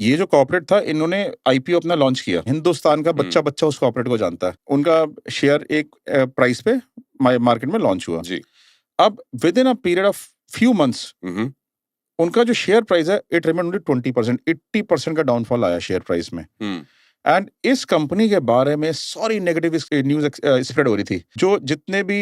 ये जो कॉर्पोरेट था, इन्होंने आईपीओ अपना लॉन्च किया। हिंदुस्तान का बच्चा बच्चा उस कॉर्पोरेट को जानता है। उनका शेयर एक प्राइस पे मार्केट में लॉन्च हुआ। जी। अब with in a period of few months उनका जो शेयर प्राइस है इट रिमेन ओनली 20%, 80% का डाउनफॉल आया शेयर प्राइस में। एंड इस कंपनी के बारे में सारी नेगेटिव न्यूज स्प्रेड हो रही थी। जो जितने भी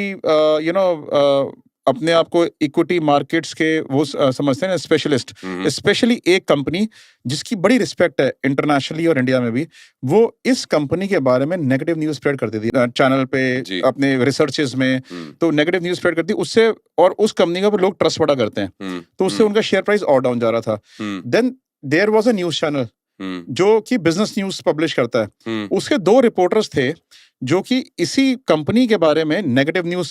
अपने आप को इक्विटी मार्केट्स के वो समझते हैं ना स्पेशलिस्ट, स्पेशली एक कंपनी जिसकी बड़ी रिस्पेक्ट है इंटरनेशनली और इंडिया में भी, वो इस कंपनी के बारे में नेगेटिव न्यूज स्प्रेड करती थी चैनल पे, अपने रिसर्चेस में। तो नेगेटिव न्यूज स्प्रेड करती उससे, और उस कंपनी का लोग ट्रस्ट बड़ा करते हैं, तो उससे उनका शेयर प्राइस और डाउन जा रहा था। Then there was a news channel जो कि बिजनेस न्यूज पब्लिश करता है। उसके 2 रिपोर्टर्स थे जो कि इसी कंपनी के बारे में नेगेटिव न्यूज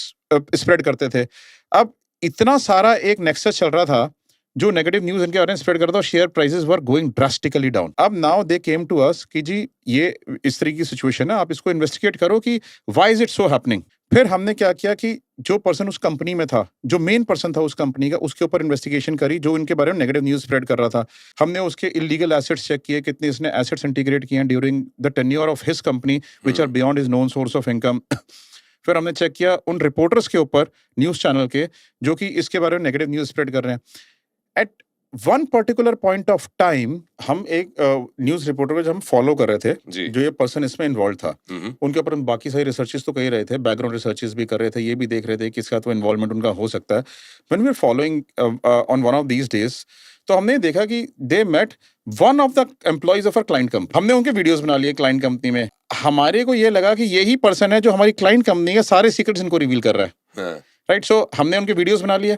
स्प्रेड करते थे। अब इतना सारा एक नेक्सस चल रहा था जो नेगेटिव न्यूज इनके बारे में स्प्रेड करता, और share prices were going drastically down. अब now they came to us कि जी ये इस तरह की सिचुएशन है, आप इसको इन्वेस्टिगेट करो कि why is it so happening. फिर हमने क्या किया कि जो पर्सन उस कंपनी में था, जो मेन पर्सन था उस कंपनी का, उसके ऊपर इन्वेस्टिगेशन करी जो इनके बारे में नेगेटिव न्यूज स्प्रेड कर रहा था। हमने उसके इलीगल एसेट्स चेक किए, कितने इसने एसेट्स इंटीग्रेट किए हैं during the tenure of his company which are beyond his known source of income. फिर हमने चेक किया उन रिपोर्टर्स के ऊपर, न्यूज चैनल के, जो कि इसके बारे में नेगेटिव न्यूज स्प्रेड कर रहे हैं। At one particular point of time हम एक न्यूज रिपोर्टर को जब हम फॉलो कर रहे थे, जो ये पर्सन इसमें इन्वॉल्व था, उनके ऊपर हम बाकी सारी रिसर्चेस तो कर ही रहे थे, बैकग्राउंड रिसर्चेस भी कर रहे थे, ये भी देख रहे थे किसका तो इन्वॉल्वमेंट उनका हो सकता है। When we are following on one of these days, तो हमने देखा कि they met one of the employees of our client company. हमने उनके वीडियोस बना लिए क्लाइंट कंपनी में। हमारे को ये लगा कि यही पर्सन है जो हमारी क्लाइंट कंपनी के सारे सीक्रेट्स इनको रिवील कर रहा है, राइट। सो हमने उनके वीडियोस बना लिए,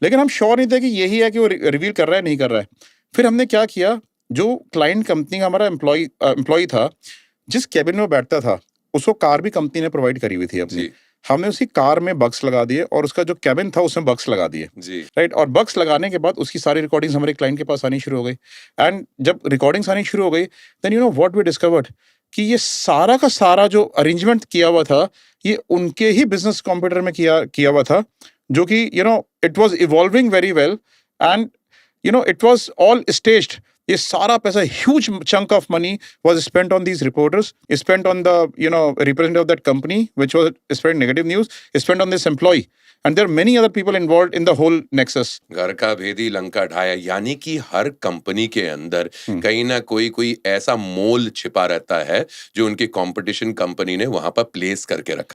लेकिन हम श्योर नहीं थे कि यही है कि वो रिवील कर रहा है नहीं कर रहा है। फिर हमने क्या किया, जो क्लाइंट कंपनी का हमारा एम्प्लॉय था, जिस कैबिन में बैठता था, उसको कार भी कंपनी ने प्रोवाइड करी हुई थी अपनी। हमने उसी कार में बग्स लगा दिए और उसका जो कैबिन था उसमें बग्स लगा दिए, राइट। और बग्स लगाने के बाद उसकी सारी रिकॉर्डिंग्स हमारे क्लाइंट के पास आनी शुरू हो गई। एंड जब रिकॉर्डिंग्स आनी शुरू हो गई, then you know what we discovered कि ये सारा का सारा जो अरेंजमेंट किया हुआ था, ये उनके ही बिजनेस कंप्यूटर में किया हुआ था, जो कि you know it was evolving very well and you know it was all staged. ये सारा पैसा, huge chunk of money was spent on these reporters, spent on the representative of that company which was spread negative news, spent on this employee, and there are many other people involved in the whole nexus. घर का भेदी लंका ढाया, यानी कि हर company के अंदर कहीं ना कोई ऐसा मोल छिपा रहता है जो उनकी कंपटीशन कंपनी ने वहां पर प्लेस करके रखा।